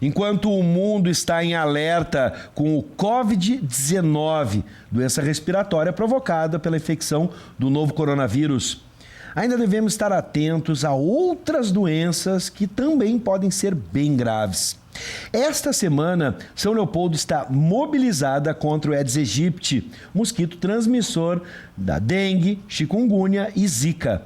Enquanto o mundo está em alerta com o Covid-19, doença respiratória provocada pela infecção do novo coronavírus, ainda devemos estar atentos a outras doenças que também podem ser bem graves. Esta semana, São Leopoldo está mobilizada contra o Aedes aegypti, mosquito transmissor da dengue, chikungunya e zika.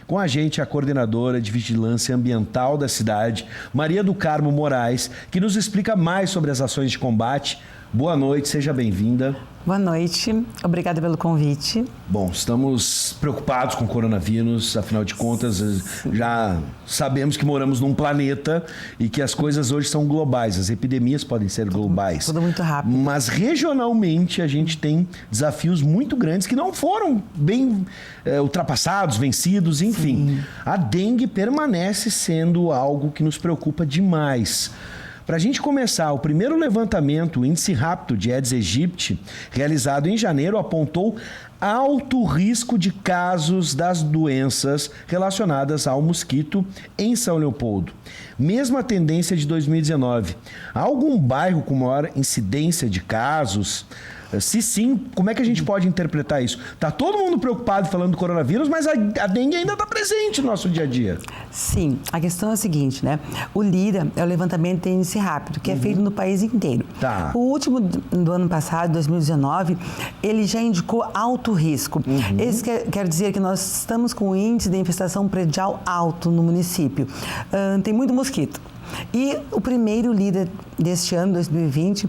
Com a gente, a coordenadora de vigilância ambiental da cidade, Maria do Carmo Moraes, que nos explica mais sobre as ações de combate. Boa noite, seja bem-vinda. Boa noite, obrigada pelo convite. Bom, estamos preocupados com o coronavírus, afinal de contas, já sabemos que moramos num planeta e que as coisas hoje são globais, as epidemias podem ser globais. Tudo muito rápido. Mas regionalmente a gente tem desafios muito grandes que não foram bem ultrapassados, vencidos, enfim. Sim. A dengue permanece sendo algo que nos preocupa demais. Para a gente começar, o primeiro levantamento, o índice rápido de Aedes aegypti, realizado em janeiro, apontou alto risco de casos das doenças relacionadas ao mosquito em São Leopoldo. Mesma tendência de 2019. Há algum bairro com maior incidência de casos? Se sim, como é que a gente pode interpretar isso? Está todo mundo preocupado falando do coronavírus, mas a dengue ainda está presente no nosso dia a dia. Sim, a questão é a seguinte, né? O LIRA é o levantamento de índice rápido, que é feito no país inteiro. Tá. O último do ano passado, 2019, ele já indicou alto risco. Isso quer dizer que nós estamos com o índice de infestação predial alto no município. Tem muito mosquito. E o primeiro líder deste ano, 2020,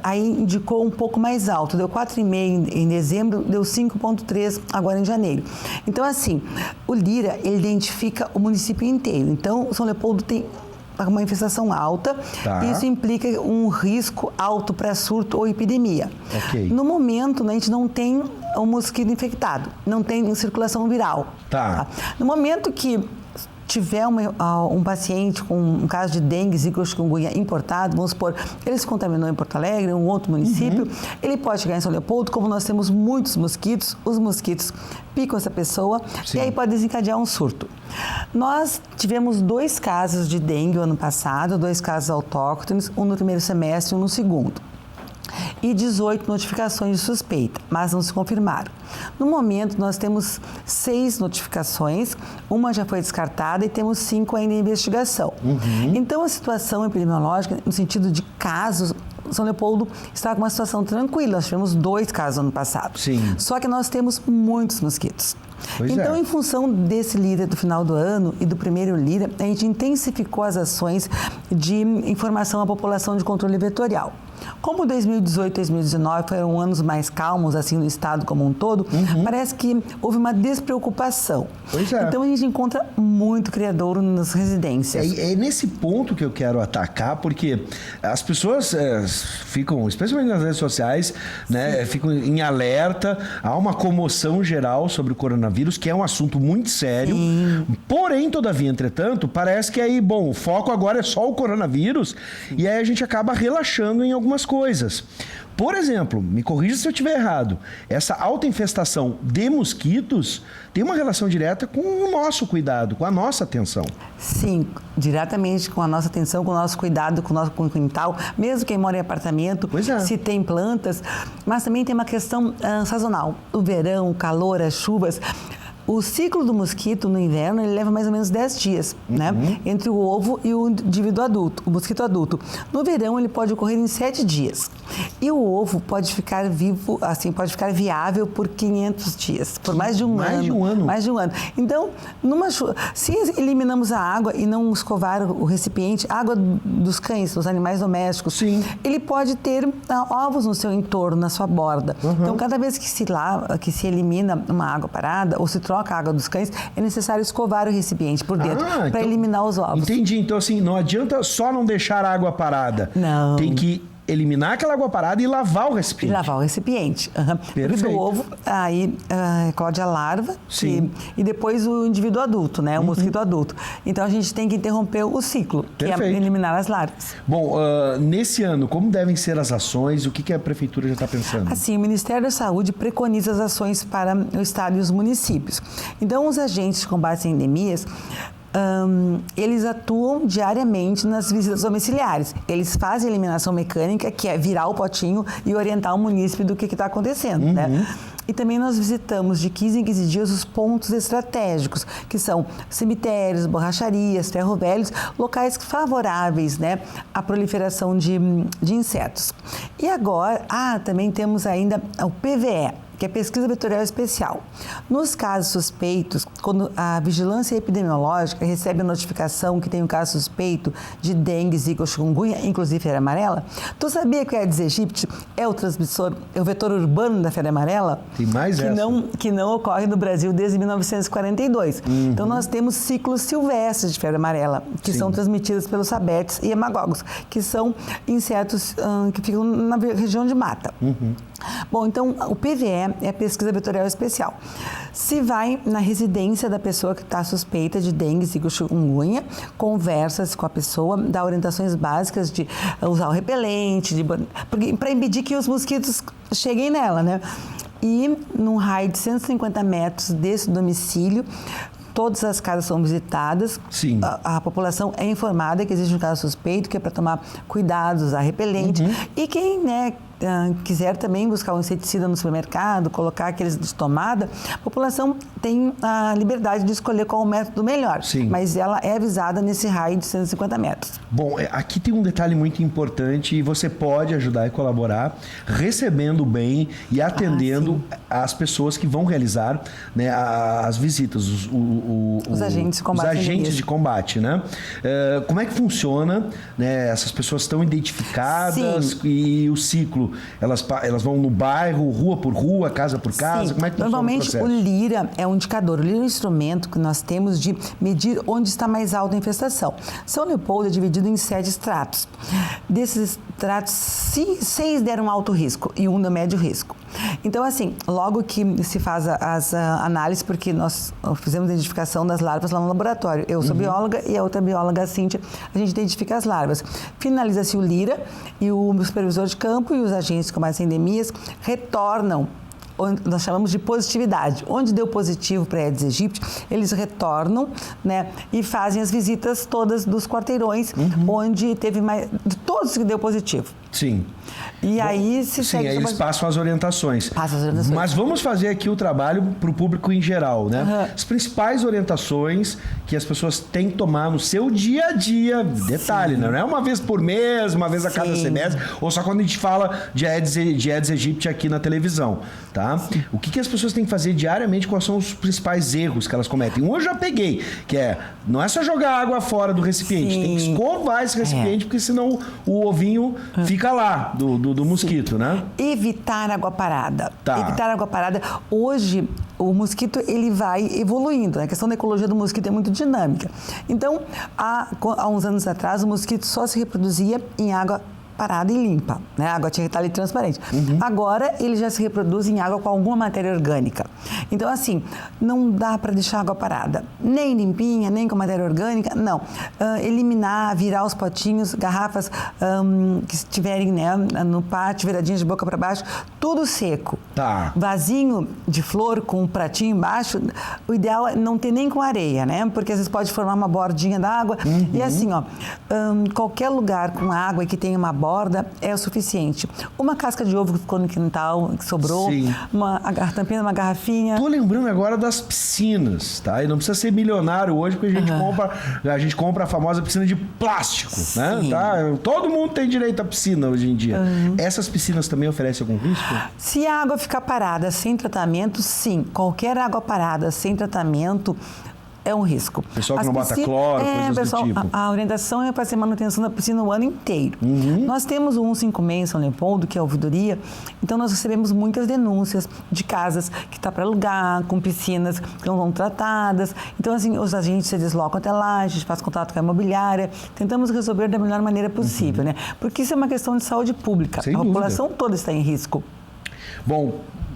aí indicou um pouco mais alto, deu 4,5 em dezembro, deu 5,3 agora em janeiro. Então, assim, o LIRA, ele identifica o município inteiro. Então, São Leopoldo tem uma infestação alta, Isso implica um risco alto para surto ou epidemia. Okay. No momento, a gente não tem um mosquito infectado, não tem circulação viral. Tá. No momento que tiver um paciente com um caso de dengue, zika ou chikungunya importado, vamos supor, ele se contaminou em Porto Alegre, em um outro município, ele pode chegar em São Leopoldo, como nós temos muitos mosquitos, os mosquitos picam essa pessoa. Sim. E aí pode desencadear um surto. Nós tivemos 2 casos de dengue o ano passado, 2 casos autóctones, um no primeiro semestre e um no segundo. E 18 notificações de suspeita, mas não se confirmaram. No momento, nós temos 6 notificações, uma já foi descartada e temos 5 ainda em investigação. Então, a situação epidemiológica, no sentido de casos, São Leopoldo está com uma situação tranquila. Nós tivemos 2 casos no ano passado. Sim. Só que nós temos muitos mosquitos. Pois então, em função desse LIRA do final do ano e do primeiro LIRA, a gente intensificou as ações de informação à população de controle vetorial. Como 2018 e 2019 foram anos mais calmos, assim, no estado como um todo, parece que houve uma despreocupação. Pois é. Então, a gente encontra muito criadouro nas residências. É nesse ponto que eu quero atacar, porque as pessoas ficam, especialmente nas redes sociais, né, ficam em alerta, há uma comoção geral sobre o coronavírus, que é um assunto muito sério. Sim. Porém, todavia, entretanto, parece que aí, bom, o foco agora é só o coronavírus. Sim. E aí a gente acaba relaxando em algumas coisas. Por exemplo, me corrija se eu estiver errado, essa alta infestação de mosquitos tem uma relação direta com o nosso cuidado, com a nossa atenção. Sim, diretamente com a nossa atenção, com o nosso cuidado, com o nosso quintal, mesmo quem mora em apartamento, se tem plantas, mas também tem uma questão sazonal. O verão, o calor, as chuvas. O ciclo do mosquito no inverno, ele leva mais ou menos 10 dias, né? Entre o ovo e o indivíduo adulto, o mosquito adulto. No verão, ele pode ocorrer em 7 dias. E o ovo pode ficar vivo, assim, pode ficar viável por 500 dias, por mais de um ano. Mais de um ano. Então, se eliminamos a água e não escovar o recipiente, a água dos cães, dos animais domésticos, Sim. ele pode ter ovos no seu entorno, na sua borda. Então, cada vez que se elimina uma água parada ou se troca a água dos cães, é necessário escovar o recipiente por dentro para eliminar os ovos. Entendi. Então, assim, não adianta só não deixar a água parada. Não. Tem que eliminar aquela água parada e lavar o recipiente. E lavar o recipiente. Perfeito. Do ovo, aí eclode a larva e depois o indivíduo adulto, né? O mosquito adulto. Então, a gente tem que interromper o ciclo, Perfeito. Que é eliminar as larvas. Bom, nesse ano, como devem ser as ações? O que a Prefeitura já está pensando? Assim, o Ministério da Saúde preconiza as ações para o Estado e os municípios. Então, os agentes de combate a endemias eles atuam diariamente nas visitas domiciliares. Eles fazem a eliminação mecânica, que é virar o potinho e orientar o munícipe do que está acontecendo, né? E também nós visitamos de 15 em 15 dias os pontos estratégicos, que são cemitérios, borracharias, ferro-velhos, locais favoráveis, né, à proliferação de insetos. E agora, também temos ainda o PVE, que é Pesquisa Vetorial Especial. Nos casos suspeitos, quando a vigilância epidemiológica recebe a notificação que tem um caso suspeito de dengue, zika ou chikungunya, inclusive febre amarela, tu sabia que o Aedes aegypti é o transmissor, é o vetor urbano da febre amarela? Tem mais que não ocorre no Brasil desde 1942. Então, nós temos ciclos silvestres de febre amarela, que são transmitidos pelos sabetes e hemagogos, que são insetos que ficam na região de mata. Bom, então, o PVE é a Pesquisa Vetorial Especial. Se vai na residência da pessoa que está suspeita de dengue, zika ou chikungunya, conversa-se com a pessoa, dá orientações básicas de usar o repelente, para impedir que os mosquitos cheguem nela, né? E num raio de 150 metros desse domicílio, todas as casas são visitadas. Sim. A população é informada que existe um caso suspeito, que é para tomar cuidados, usar repelente. E quem, né, quiser também buscar um inseticida no supermercado, colocar aqueles de tomada, a população tem a liberdade de escolher qual o método melhor. Sim. Mas ela é avisada nesse raio de 150 metros. Bom, aqui tem um detalhe muito importante e você pode ajudar e colaborar recebendo bem e atendendo as pessoas que vão realizar, né, as visitas, os agentes de combate. Os agentes de combate, né? Como é que funciona, né? Essas pessoas estão identificadas e o ciclo, elas vão no bairro, rua por rua, casa por casa? Sim. Como é que funciona Normalmente o processo? o LIRA é um indicador, o LIRA é um instrumento que nós temos de medir onde está mais alta a infestação. São Leopoldo é dividido em 7 estratos. Desses estratos, 6 deram alto risco e 1 deu médio risco. Então, assim, logo que se faz as análises, porque nós fizemos a identificação das larvas lá no laboratório. Eu sou bióloga e a outra bióloga, a Cíntia, a gente identifica as larvas. Finaliza-se o LIRA e o supervisor de campo e os agentes de combate a endemias retornam, nós chamamos de positividade. Onde deu positivo para Aedes aegypti, eles retornam, né, e fazem as visitas todas dos quarteirões, onde teve mais, de todos que deu positivo. Sim. E aí se segue... Sim, aí eles passam as orientações. Passam as orientações. Mas vamos fazer aqui o trabalho para o público em geral, né? As principais orientações que as pessoas têm que tomar no seu dia a dia, detalhe, né? Não é uma vez por mês, uma vez a cada semestre, ou só quando a gente fala de Aedes aegypti aqui na televisão, tá? O que as pessoas têm que fazer diariamente, quais são os principais erros que elas cometem? Um eu já peguei, que não é só jogar água fora do recipiente, tem que escovar esse recipiente, porque senão o ovinho fica lá, do mosquito, né? Evitar água parada. Tá. Evitar água parada. Hoje, o mosquito, ele vai evoluindo. A questão da ecologia do mosquito é muito dinâmica. Então, há uns anos atrás, o mosquito só se reproduzia em água parada e limpa, né? A água tinha que estar ali transparente. Agora, ele já se reproduz em água com alguma matéria orgânica. Então, assim, não dá para deixar a água parada, nem limpinha, nem com matéria orgânica, não. Eliminar, virar os potinhos, garrafas que estiverem, né, no pátio, viradinhas de boca para baixo, tudo seco. Tá. Vasinho de flor com um pratinho embaixo, o ideal é não ter nem com areia, né? Porque às vezes pode formar uma bordinha d'água. E assim, ó, qualquer lugar com água e que tenha uma borda é o suficiente. Uma casca de ovo que ficou no quintal, que sobrou, a tampinha de uma garrafinha. Tô lembrando agora das piscinas, tá? E não precisa ser milionário hoje, porque a gente compra a famosa piscina de plástico, né? Tá? Todo mundo tem direito à piscina hoje em dia. Essas piscinas também oferecem algum risco? Se a água ficar parada sem tratamento, sim. Qualquer água parada sem tratamento é um risco. Pessoal que não bota cloro, coisas do tipo. A orientação é para ser manutenção da piscina o ano inteiro. Nós temos o 156 em São Leopoldo, que é a ouvidoria, então nós recebemos muitas denúncias de casas que está para alugar, com piscinas que não são tratadas. Então, assim, os agentes se deslocam até lá, a gente faz contato com a imobiliária, tentamos resolver da melhor maneira possível, né? Porque isso é uma questão de saúde pública. Sem a dúvida. população toda está em risco. Bom,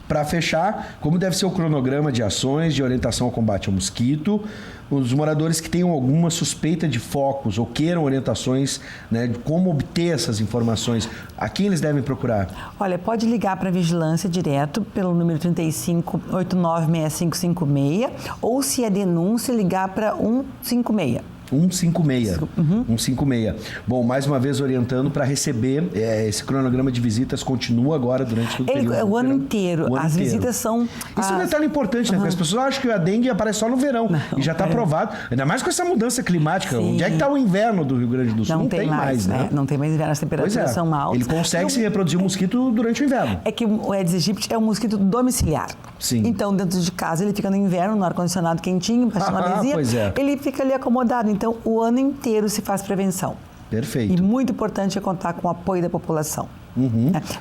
para fechar, como deve ser o cronograma de ações de orientação ao combate ao mosquito? Os moradores que tenham alguma suspeita de focos ou queiram orientações, né, de como obter essas informações, a quem eles devem procurar? Olha, pode ligar para a Vigilância direto pelo número 35896556 ou, se é denúncia, ligar para 156. 156. 156. Bom, mais uma vez orientando para receber esse cronograma de visitas continua agora durante todo o período. O ano inteiro. As visitas são... Isso é um detalhe importante, né? Porque as pessoas acham que a dengue aparece só no verão. Não, e já está provado. Ainda mais com essa mudança climática. Sim. Onde é que está o inverno do Rio Grande do Sul? Não tem mais, né? Não tem mais inverno, as temperaturas são altas. Ele consegue se reproduzir o mosquito durante o inverno. É que o Aedes aegypti é um mosquito domiciliar. Sim. Então, dentro de casa, ele fica no inverno, no ar-condicionado quentinho, embaixo de uma mesinha. Ele fica ali acomodado. Então, o ano inteiro se faz prevenção. Perfeito. E muito importante é contar com o apoio da população.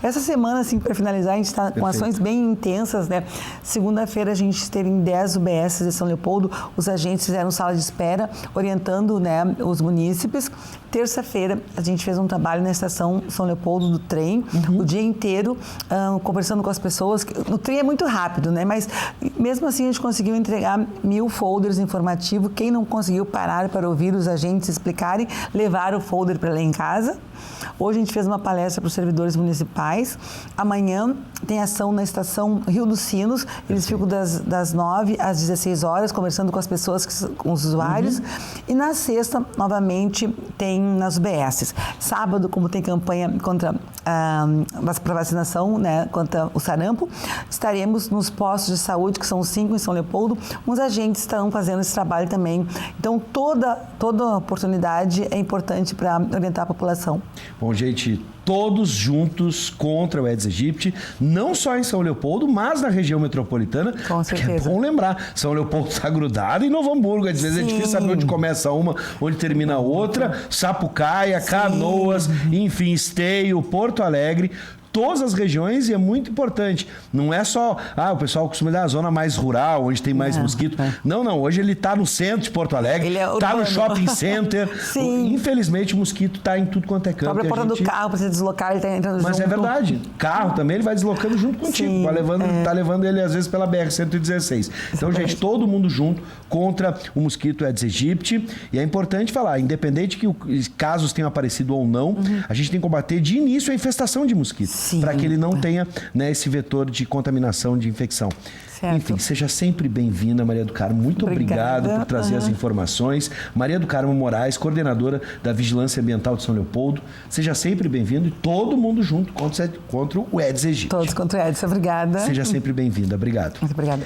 Essa semana, assim, para finalizar, a gente está com ações bem intensas, né? Segunda-feira a gente teve em 10 UBS de São Leopoldo, os agentes fizeram sala de espera, orientando, né, os munícipes. Terça-feira a gente fez um trabalho na estação São Leopoldo do trem, o dia inteiro, conversando com as pessoas. O trem é muito rápido, né? Mas mesmo assim a gente conseguiu entregar 1000 folders informativos. Quem não conseguiu parar para ouvir os agentes explicarem, levar o folder para lá em casa. Hoje a gente fez uma palestra para os servidores municipais. Amanhã tem ação na estação Rio dos Sinos. Eles ficam das 9 às 16 horas, conversando com as pessoas, com os usuários. E na sexta, novamente, tem nas UBSs. Sábado, como tem campanha contra para vacinação, né, contra o sarampo, estaremos nos postos de saúde, que são 5 em São Leopoldo. Uns agentes estarão fazendo esse trabalho também. Então, toda oportunidade é importante para orientar a população. Bom, gente, todos juntos contra o Aedes aegypti, não só em São Leopoldo, mas na região metropolitana. Com certeza. É bom lembrar, São Leopoldo está grudado em Novo Hamburgo. Às vezes é difícil saber onde começa uma, onde termina a outra. Sapucaia, Canoas, enfim, Esteio, Porto Alegre. Todas as regiões, e é muito importante. Não é só, o pessoal costuma dar a zona mais rural, onde tem mais mosquito. Não, hoje ele está no centro de Porto Alegre, está no shopping center. Sim. Infelizmente o mosquito está em tudo quanto é canto. Abre a porta do carro para você deslocar, ele está entrando junto. Mas é verdade. Carro também, ele vai deslocando junto contigo. Tá levando ele, às vezes, pela BR-116. Então, gente, todo mundo junto contra o mosquito Aedes aegypti. E é importante falar, independente que casos tenham aparecido ou não, a gente tem que combater de início a infestação de mosquitos. Para que ele não tenha, né, esse vetor de contaminação, de infecção. Certo. Enfim, seja sempre bem-vinda, Maria do Carmo. Muito obrigado por trazer as informações. Maria do Carmo Moraes, coordenadora da Vigilância Ambiental de São Leopoldo. Seja sempre bem-vindo e todo mundo junto contra o Aedes aegypti. Todos contra o Aedes. Obrigada. Seja sempre bem-vinda. Obrigado. Muito obrigada.